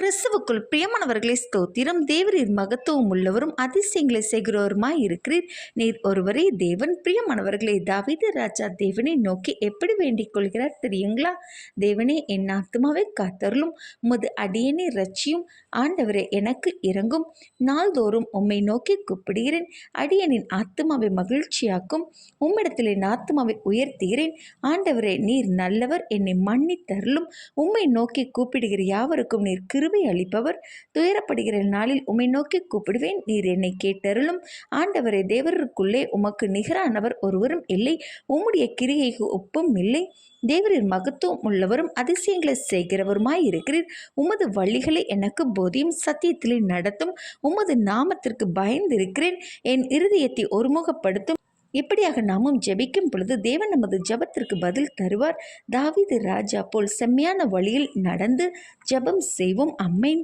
கிறிஸ்துவுக்குள் பிரியமானவர்களே ஸ்தோத்திரம். தேவரீர் மகத்துவம் உள்ளவரும் அதிசயங்களை செய்கிறவருமாய் இருக்கிறீர். நீர் ஒருவரே தேவன். பிரியமானவர்களே, தாவீது ராஜா தேவனை நோக்கி எப்படி வேண்டிக் கொள்கிறார் தெரியுங்களா? தேவனே, என் ஆத்துமாவை காத்தருளும், உமது அடியனை ரட்சியும். ஆண்டவரே, எனக்கு இறங்கும். நாள்தோறும் உம்மை நோக்கி கூப்பிடுகிறேன். அடியனின் ஆத்துமாவை மகிழ்ச்சியாக்கும். உம்மிடத்தில் என் ஆத்துமாவை உயர்த்துகிறேன். ஆண்டவரே, நீர் நல்லவர், என்னை மன்னித்தருளும். உம்மை நோக்கி கூப்பிடுகிற யாவருக்கும் நீர் கிருபை அளிப்பவர். துயரப்படுகிற நாளில் உம்மை நோக்கி கூப்பிடுவேன், நீர் என்னை கேட்டருளும். ஆண்டவரே, தேவருக்குள்ளே உமக்கு நிகரானவர் ஒருவரும் இல்லை, உம்முடைய கிரியைக்கு ஒப்பும் இல்லை. தேவரின் மகத்துவம் உள்ளவரும் அதிசயங்களை செய்கிறவருமாய் இருக்கிறீர். உமது வழிகளை எனக்கு போதியும், சத்தியத்திலே நடத்தும். உமது நாமத்திற்கு பயந்திருக்கிறேன். என் இருதயத்தை ஒருமுகப்படுத்தும். இப்படியாக நாமும் ஜெபிக்கும் பொழுது தேவன் நமது ஜெபத்திற்கு பதில் தருவார். தாவீது ராஜா போல் செம்மையான வழியில் நடந்து ஜெபம் செய்வோம். அம்மேன்.